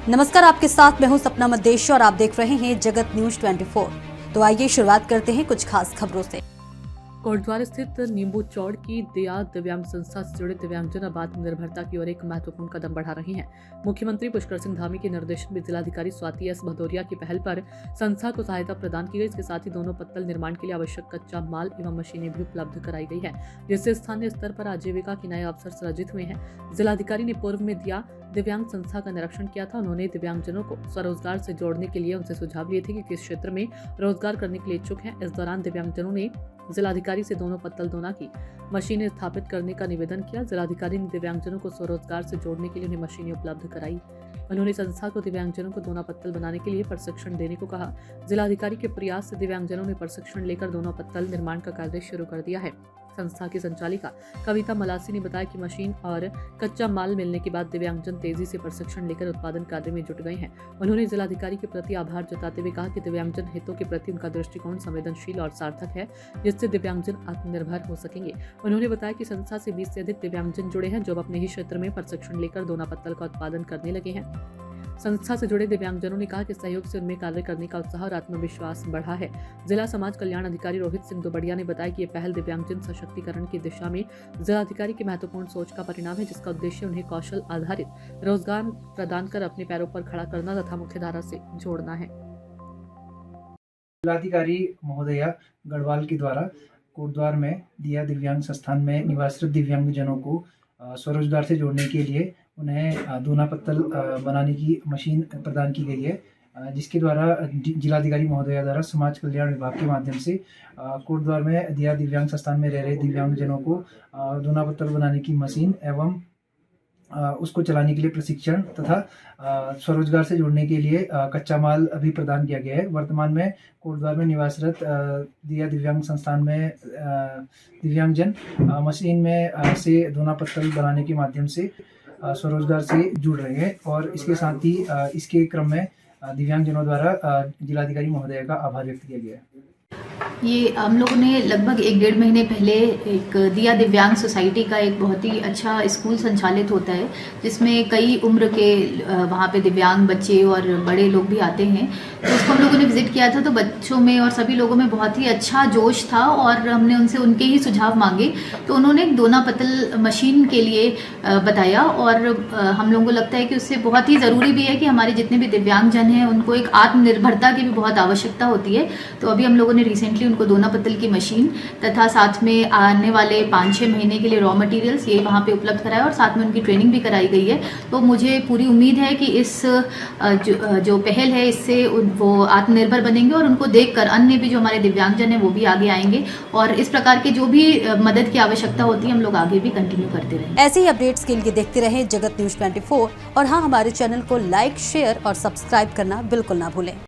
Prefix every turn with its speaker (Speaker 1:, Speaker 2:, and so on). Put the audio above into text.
Speaker 1: नमस्कार, आपके साथ मैं हूं सपना मदेशी और आप देख रहे हैं जगत न्यूज 24। तो आइए शुरुआत करते हैं कुछ खास खबरों से।
Speaker 2: कोटद्वार स्थित नींबू चौड़ की दिया दिव्यांग संस्था से जुड़े दिव्यांगजन अब आत्मनिर्भरता की ओर एक महत्वपूर्ण कदम बढ़ा रहे हैं। मुख्यमंत्री पुष्कर सिंह धामी के निर्देशन में जिलाधिकारी स्वाति एस भदौरिया की पहल पर संस्था को सहायता प्रदान की गई। इसके साथ ही दोनों पत्तल निर्माण के लिए आवश्यक कच्चा माल एवं मशीनें भी उपलब्ध कराई गई है, जिससे स्थानीय स्तर पर आजीविका के नए अवसर सृजित हुए हैं। जिलाधिकारी ने पूर्व में दिया दिव्यांग संस्था का निरीक्षण किया था। उन्होंने दिव्यांगजनों को स्वरोजगार से जोड़ने के लिए उनसे सुझाव लिए थे कि किस क्षेत्र में रोजगार करने के लिए इच्छुक हैं। इस दौरान दिव्यांगजनों ने जिलाधिकारी से दोनों पत्तल दोना की मशीनें स्थापित करने का निवेदन किया। जिलाधिकारी ने दिव्यांगजनों को स्वरोजगार से जोड़ने के लिए उन्हें मशीनें उपलब्ध कराई। उन्होंने संस्था को दिव्यांगजनों को दोना पत्तल बनाने के लिए प्रशिक्षण देने को कहा। जिलाधिकारी के प्रयास से दिव्यांगजनों ने प्रशिक्षण लेकर दोना पत्तल निर्माण का कार्य शुरू कर दिया है। संस्था की संचालिका कविता मलासी ने बताया कि मशीन और कच्चा माल मिलने के बाद दिव्यांगजन तेजी से प्रशिक्षण लेकर उत्पादन कार्य में जुट गए हैं। उन्होंने जिलाधिकारी के प्रति आभार जताते हुए कहा कि दिव्यांगजन हितों के प्रति उनका दृष्टिकोण संवेदनशील और सार्थक है, जिससे दिव्यांगजन आत्मनिर्भर हो सकेंगे। उन्होंने बताया कि संस्था से 20 से अधिक दिव्यांगजन जुड़े हैं, जो अपने ही क्षेत्र में प्रशिक्षण लेकर दोना पत्तल का उत्पादन करने लगे हैं। संस्था से जुड़े दिव्यांगजनों ने कहा कि सहयोग से उनमें कार्य करने का उत्साह और आत्मविश्वास बढ़ा है। जिला समाज कल्याण अधिकारी रोहित सिंह दुबड़िया ने बताया कि ये पहल दिव्यांगजन सशक्तिकरण की दिशा में जिलाधिकारी की महत्वपूर्ण सोच का परिणाम है, जिसका उद्देश्य उन्हें कौशल आधारित रोजगार प्रदान कर अपने पैरों पर खड़ा करना तथा मुख्यधारा से जोड़ना है।
Speaker 3: जिलाधिकारी महोदया गढ़वाल के द्वारा कोटद्वार में दिया दिव्यांग संस्थान में निवासरत दिव्यांगजनों को स्वरोजगार से जोड़ने के लिए उन्हें दोना पत्तल बनाने की मशीन प्रदान की गई है, जिसके द्वारा जिलाधिकारी महोदया द्वारा समाज कल्याण विभाग के माध्यम से कोटद्वार में दिया दिव्यांग संस्थान में रह रहे दिव्यांगजनों को दोना पत्तल बनाने की मशीन एवं उसको चलाने के लिए प्रशिक्षण तथा स्वरोजगार से जोड़ने के लिए कच्चा माल अभी प्रदान किया गया है। वर्तमान में कोटद्वार में निवासरत दिया दिव्यांग संस्थान में दिव्यांगजन मशीन में से दोना पत्तल बनाने के माध्यम से स्वरोजगार से जुड़ रहे हैं और इसके साथ ही इसके क्रम में दिव्यांगजनों द्वारा जिलाधिकारी महोदया का आभार व्यक्त किया गया है।
Speaker 4: ये हम लोगों ने लगभग 1-1.5 महीने पहले एक दिया दिव्यांग सोसाइटी का एक बहुत ही अच्छा स्कूल संचालित होता है, जिसमें कई उम्र के वहाँ पे दिव्यांग बच्चे और बड़े लोग भी आते हैं। तो उसको हम लोगों ने विजिट किया था, तो बच्चों में और सभी लोगों में बहुत ही अच्छा जोश था और हमने उनसे उनके ही सुझाव मांगे। तो उन्होंने एक दोना पत्तल मशीन के लिए बताया और हम लोगों को लगता है कि उससे बहुत ही ज़रूरी भी है कि हमारे जितने भी दिव्यांगजन हैं उनको एक आत्मनिर्भरता की भी बहुत आवश्यकता होती है। तो अभी हम लोगों ने रिसेंटली उनको दोना पत्तल की मशीन तथा साथ में आने वाले 5-6 महीने के लिए रॉ मटेरियल्स ये वहाँ पे उपलब्ध कराया और साथ में उनकी ट्रेनिंग भी कराई गई है। तो मुझे पूरी उम्मीद है कि इस जो पहल है इससे वो आत्मनिर्भर बनेंगे और उनको देखकर अन्य भी जो हमारे दिव्यांगजन हैं वो भी आगे आएंगे और इस प्रकार के जो भी मदद की आवश्यकता होती है हम लोग आगे भी कंटिन्यू करते रहेंगे।
Speaker 1: ऐसे ही अपडेट्स के लिए देखते रहें जगत न्यूज 24 और हाँ, हमारे चैनल को लाइक, शेयर और सब्सक्राइब करना बिल्कुल ना भूलें।